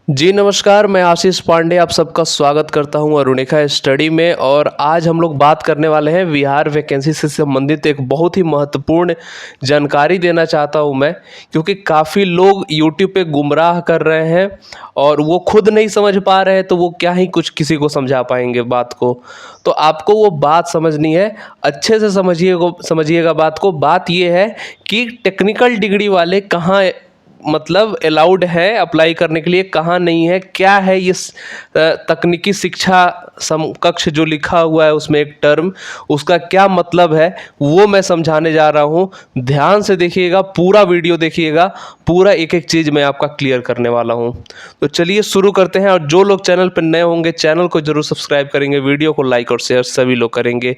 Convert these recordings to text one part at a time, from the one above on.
जी नमस्कार, मैं आशीष पांडे आप सबका स्वागत करता हूं अरुणिका स्टडी में। और आज हम लोग बात करने वाले हैं बिहार वैकेंसी से संबंधित एक बहुत ही महत्वपूर्ण जानकारी देना चाहता हूं मैं, क्योंकि काफ़ी लोग यूट्यूब पे गुमराह कर रहे हैं और वो खुद नहीं समझ पा रहे हैं तो वो क्या ही कुछ किसी को समझा पाएंगे बात को। तो आपको वो बात समझनी है, अच्छे से समझिएगा बात को। बात ये है कि टेक्निकल डिग्री वाले कहाँ मतलब अलाउड है अप्लाई करने के लिए, कहाँ नहीं है, क्या है ये तकनीकी शिक्षा समकक्ष जो लिखा हुआ है उसमें एक टर्म, उसका क्या मतलब है वो मैं समझाने जा रहा हूँ। ध्यान से देखिएगा, पूरा वीडियो देखिएगा, पूरा एक एक चीज़ मैं आपका क्लियर करने वाला हूँ। तो चलिए शुरू करते हैं। और जो लोग चैनल पर नए होंगे चैनल को जरूर सब्सक्राइब करेंगे, वीडियो को लाइक और शेयर सभी लोग करेंगे।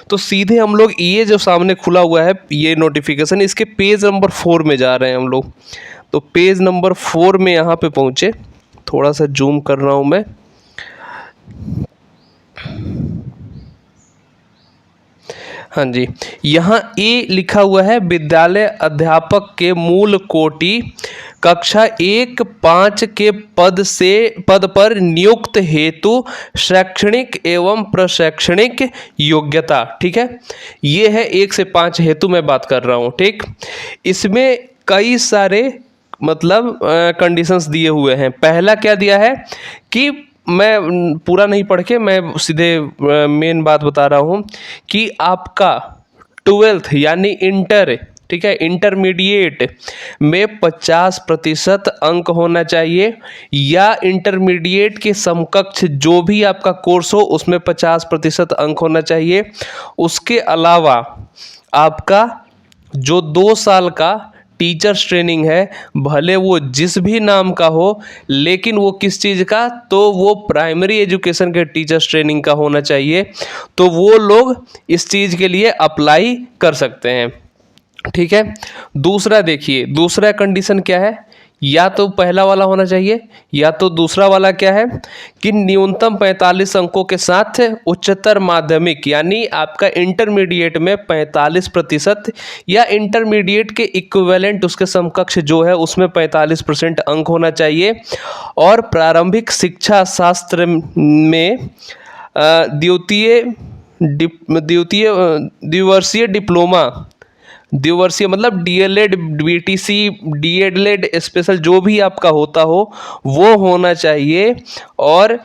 तो सीधे हम लोग ये जो सामने खुला हुआ है ये नोटिफिकेशन, इसके पेज नंबर 4 में जा रहे हैं हम लोग। तो पेज नंबर 4 में यहाँ पे पहुँचे, थोड़ा सा जूम कर रहा हूँ मैं। हाँ जी, यहाँ ए लिखा हुआ है विद्यालय अध्यापक के मूल कोटि कक्षा 1-5 के पद पर नियुक्त हेतु शैक्षणिक एवं प्रशैक्षणिक योग्यता। ठीक है, ये है 1 से 5 हेतु मैं बात कर रहा हूँ। ठीक, इसमें कई सारे मतलब कंडीशंस दिए हुए हैं। पहला क्या दिया है कि मैं पूरा नहीं पढ़ के मैं सीधे मेन बात बता रहा हूँ कि आपका 12th यानी इंटर, ठीक है, इंटरमीडिएट में 50% अंक होना चाहिए, या इंटरमीडिएट के समकक्ष जो भी आपका कोर्स हो उसमें 50% अंक होना चाहिए। उसके अलावा आपका जो 2 साल का टीचर्स ट्रेनिंग है, भले वो जिस भी नाम का हो, लेकिन वो किस चीज़ का, तो वो प्राइमरी एजुकेशन के टीचर्स ट्रेनिंग का होना चाहिए। तो वो लोग इस चीज़ के लिए अप्लाई कर सकते हैं। ठीक है, दूसरा देखिए, दूसरा कंडीशन क्या है, या तो पहला वाला होना चाहिए या तो दूसरा वाला क्या है कि न्यूनतम 45 अंकों के साथ उच्चतर माध्यमिक यानी आपका इंटरमीडिएट में 45% या इंटरमीडिएट के इक्विवेलेंट उसके समकक्ष जो है उसमें 45% अंक होना चाहिए। और प्रारंभिक शिक्षा शास्त्र में द्विवर्षीय डिप्लोमा, द्विवर्षीय मतलब डीएलएड, बीटीसी, डीएलएड स्पेशल जो भी आपका होता हो वो होना चाहिए। और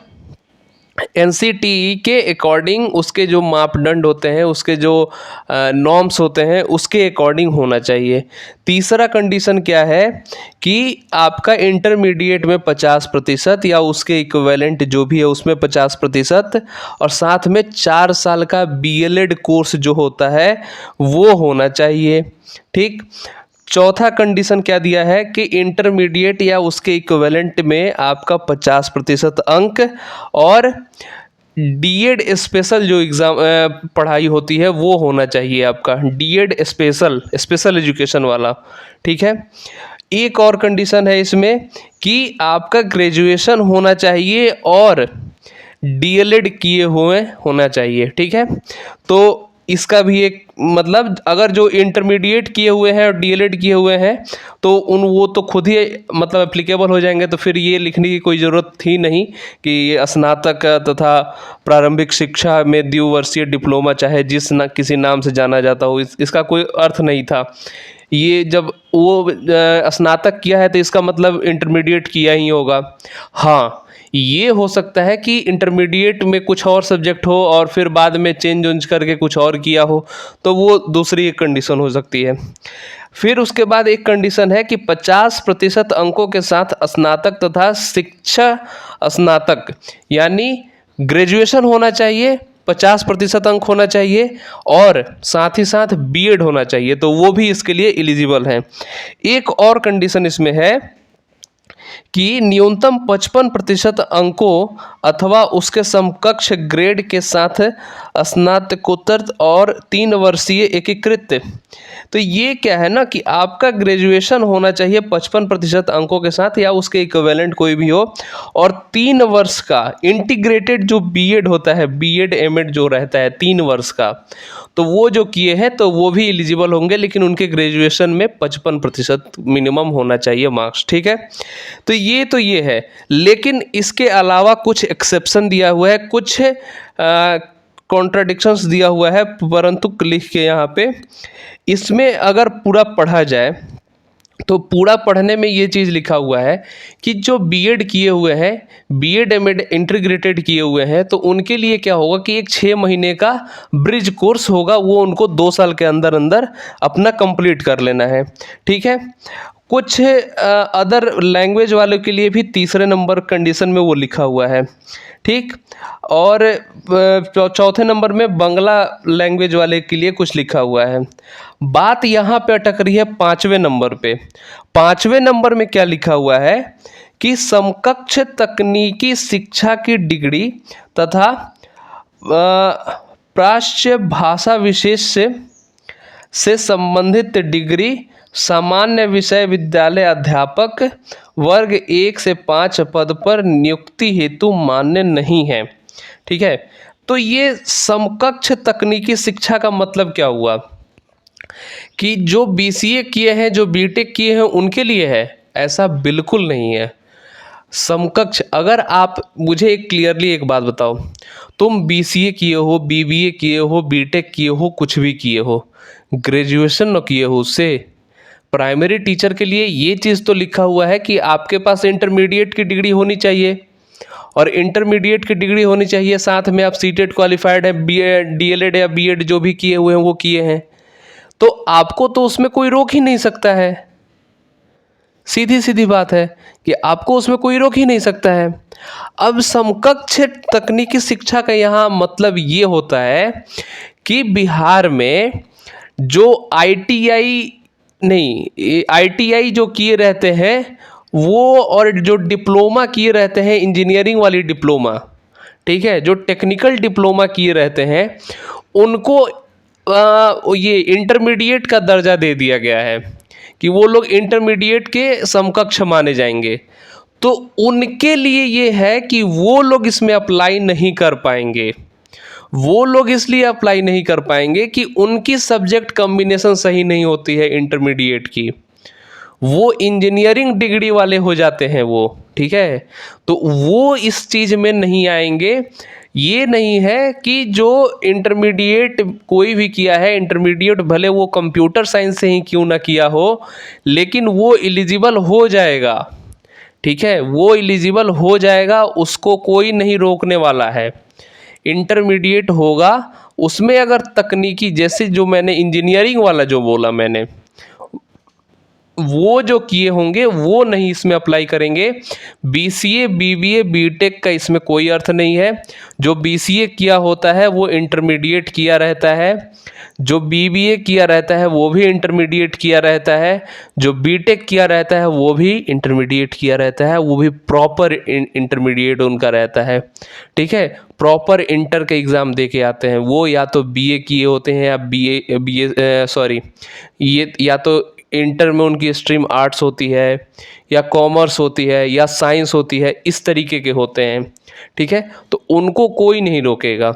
एनसीटीई के अकॉर्डिंग उसके जो मापदंड होते हैं, उसके जो नॉर्म्स होते हैं उसके अकॉर्डिंग होना चाहिए। तीसरा कंडीशन क्या है कि आपका इंटरमीडिएट में 50% या उसके इक्विवेलेंट जो भी है उसमें 50%, और साथ में 4 साल का बीएलएड कोर्स जो होता है वो होना चाहिए। ठीक, चौथा कंडीशन क्या दिया है कि इंटरमीडिएट या उसके इक्विवेलेंट में आपका 50% अंक, और डीएड स्पेशल जो एग्ज़ाम पढ़ाई होती है वो होना चाहिए आपका डीएड स्पेशल एजुकेशन वाला। ठीक है, एक और कंडीशन है इसमें कि आपका ग्रेजुएशन होना चाहिए और डीएलएड किए हुए होना चाहिए। ठीक है, तो इसका भी एक मतलब अगर जो इंटरमीडिएट किए हुए हैं और डीएलएड किए हुए हैं तो वो तो खुद ही मतलब एप्लीकेबल हो जाएंगे, तो फिर ये लिखने की कोई ज़रूरत थी नहीं कि ये स्नातक तथा प्रारंभिक शिक्षा में द्विवर्षीय डिप्लोमा चाहे किसी नाम से जाना जाता हो, इसका कोई अर्थ नहीं था। ये जब वो स्नातक किया है तो इसका मतलब इंटरमीडिएट किया ही होगा। हाँ, ये हो सकता है कि इंटरमीडिएट में कुछ और सब्जेक्ट हो और फिर बाद में चेंज करके कुछ और किया हो, तो वो दूसरी एक कंडीशन हो सकती है। फिर उसके बाद एक कंडीशन है कि 50% अंकों के साथ स्नातक तथा शिक्षा स्नातक यानी ग्रेजुएशन होना चाहिए, 50% अंक होना चाहिए, और साथ ही साथ बीएड होना चाहिए, तो वो भी इसके लिए एलिजिबल हैं। एक और कंडीशन इसमें है कि न्यूनतम 55% अंकों अथवा उसके समकक्ष ग्रेड के साथ स्नातकोत्तर और 3 वर्षीय एकीकृत। तो ये क्या है ना कि आपका ग्रेजुएशन होना चाहिए 55% अंकों के साथ या उसके इक्विवेलेंट कोई भी हो, और 3 वर्ष का इंटीग्रेटेड जो बीएड होता है, बीएड एमएड जो रहता है 3 वर्ष का, तो वो जो किए हैं तो वो भी एलिजिबल होंगे, लेकिन उनके ग्रेजुएशन में 55% मिनिमम होना चाहिए मार्क्स। ठीक है, तो ये है, लेकिन इसके अलावा कुछ एक्सेप्शन दिया हुआ है, कुछ कॉन्ट्राडिक्शंस दिया हुआ है, परंतु लिख के यहाँ पे इसमें अगर पूरा पढ़ा जाए तो पूरा पढ़ने में ये चीज़ लिखा हुआ है कि जो बीएड किए हुए हैं, बीएड एमएड इंटीग्रेटेड किए हुए हैं, तो उनके लिए क्या होगा कि एक 6 महीने का ब्रिज कोर्स होगा, वो उनको 2 साल के अंदर अंदर अपना कंप्लीट कर लेना है। ठीक है, कुछ अदर लैंग्वेज वालों के लिए भी तीसरे नंबर कंडीशन में वो लिखा हुआ है। ठीक, और चौथे नंबर में बांग्ला लैंग्वेज वाले के लिए कुछ लिखा हुआ है। बात यहाँ पे अटक रही है 5वें नंबर पे। 5वें नंबर में क्या लिखा हुआ है कि समकक्ष तकनीकी शिक्षा की डिग्री तथा प्राच्य भाषा विशेष से संबंधित डिग्री सामान्य विषय विद्यालय अध्यापक वर्ग 1 से 5 पद पर नियुक्ति हेतु मान्य नहीं है। ठीक है, तो ये समकक्ष तकनीकी शिक्षा का मतलब क्या हुआ कि जो बीसीए किए हैं, जो बीटेक किए हैं, उनके लिए है? ऐसा बिल्कुल नहीं है। समकक्ष, अगर आप मुझे एक क्लियरली एक बात बताओ, तुम बीसीए किए हो, बीबीए किए हो, बीटेक किए हो, कुछ भी किए हो, ग्रेजुएशन न किए हो, उससे प्राइमरी टीचर के लिए ये चीज़ तो लिखा हुआ है कि आपके पास इंटरमीडिएट की डिग्री होनी चाहिए, और इंटरमीडिएट की डिग्री होनी चाहिए, साथ में आप सीटेट क्वालिफाइड है, बीएड डीएलएड या बीएड जो भी किए हुए हैं वो किए हैं, तो आपको तो उसमें कोई रोक ही नहीं सकता है। सीधी सीधी बात है कि आपको उसमें कोई रोक ही नहीं सकता है। अब समकक्ष तकनीकी शिक्षा का यहाँ मतलब ये होता है कि बिहार में जो आईटीआई जो किए रहते हैं वो, और जो डिप्लोमा किए रहते हैं, इंजीनियरिंग वाली डिप्लोमा, ठीक है, जो टेक्निकल डिप्लोमा किए रहते हैं, उनको ये इंटरमीडिएट का दर्जा दे दिया गया है कि वो लोग इंटरमीडिएट के समकक्ष माने जाएंगे। तो उनके लिए ये है कि वो लोग इसमें अप्लाई नहीं कर पाएंगे। वो लोग इसलिए अप्लाई नहीं कर पाएंगे कि उनकी सब्जेक्ट कॉम्बिनेशन सही नहीं होती है इंटरमीडिएट की, वो इंजीनियरिंग डिग्री वाले हो जाते हैं वो। ठीक है, तो वो इस चीज़ में नहीं आएंगे। ये नहीं है कि जो इंटरमीडिएट कोई भी किया है, इंटरमीडिएट भले वो कंप्यूटर साइंस से ही क्यों ना किया हो, लेकिन वो एलिजिबल हो जाएगा। ठीक है, वो एलिजिबल हो जाएगा, उसको कोई नहीं रोकने वाला है। इंटरमीडिएट होगा, उसमें अगर तकनीकी, जैसे जो मैंने इंजीनियरिंग वाला जो बोला मैंने, वो जो किए होंगे वो नहीं इसमें अप्लाई करेंगे। बीसीए बीबीए बीटेक का इसमें कोई अर्थ नहीं है। जो बीसीए किया होता है वो इंटरमीडिएट किया रहता है, जो बीबीए किया रहता है वो भी इंटरमीडिएट किया रहता है, जो बीटेक किया रहता है वो भी इंटरमीडिएट किया रहता है, वो भी प्रॉपर इंटरमीडिएट उनका रहता है। ठीक है, प्रॉपर इंटर के एग्ज़ाम दे के आते हैं वो, या तो बीए किए होते हैं या ये या तो इंटर में उनकी स्ट्रीम आर्ट्स होती है या कॉमर्स होती है या साइंस होती है, इस तरीके के होते हैं। ठीक है, तो उनको कोई नहीं रोकेगा।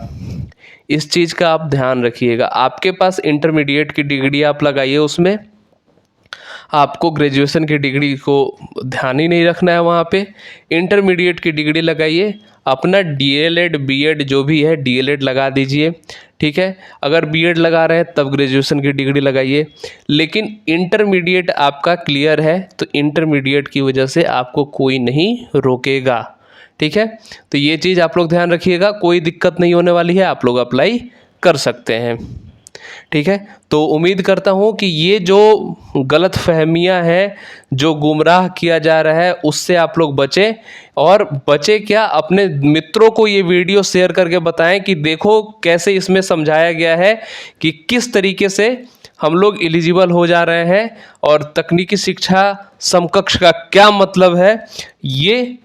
इस चीज़ का आप ध्यान रखिएगा। आपके पास इंटरमीडिएट की डिग्री आप लगाइए, उसमें आपको ग्रेजुएशन की डिग्री को ध्यान ही नहीं रखना है। वहाँ पे इंटरमीडिएट की डिग्री लगाइए, अपना डीएलएड बीएड जो भी है डीएलएड लगा दीजिए। ठीक है, अगर बीएड लगा रहे हैं तब ग्रेजुएशन की डिग्री लगाइए, लेकिन इंटरमीडिएट आपका क्लियर है तो इंटरमीडिएट की वजह से आपको कोई नहीं रोकेगा। ठीक है, तो ये चीज़ आप लोग ध्यान रखिएगा, कोई दिक्कत नहीं होने वाली है, आप लोग अप्लाई कर सकते हैं। ठीक है, तो उम्मीद करता हूँ कि ये जो गलत फहमियाँ हैं, जो गुमराह किया जा रहा है, उससे आप लोग बचें। और बचे क्या, अपने मित्रों को ये वीडियो शेयर करके बताएं कि देखो कैसे इसमें समझाया गया है कि किस तरीके से हम लोग एलिजिबल हो जा रहे हैं, और तकनीकी शिक्षा समकक्ष का क्या मतलब है, ये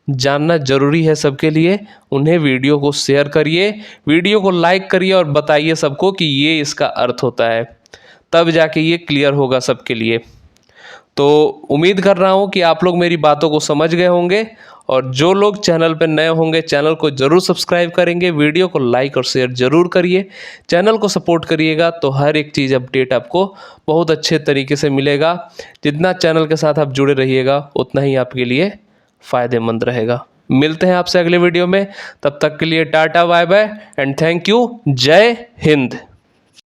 जानना जरूरी है सबके लिए। उन्हें वीडियो को शेयर करिए, वीडियो को लाइक करिए और बताइए सबको कि ये इसका अर्थ होता है, तब जाके ये क्लियर होगा सबके लिए। तो उम्मीद कर रहा हूँ कि आप लोग मेरी बातों को समझ गए होंगे, और जो लोग चैनल पर नए होंगे चैनल को ज़रूर सब्सक्राइब करेंगे, वीडियो को लाइक और शेयर ज़रूर करिए, चैनल को सपोर्ट करिएगा, तो हर एक चीज़ अपडेट आपको बहुत अच्छे तरीके से मिलेगा। जितना चैनल के साथ आप जुड़े रहिएगा उतना ही आपके लिए फ़ायदेमंद रहेगा। मिलते हैं आपसे अगले वीडियो में, तब तक के लिए tata bye bye and thank you. जय हिंद।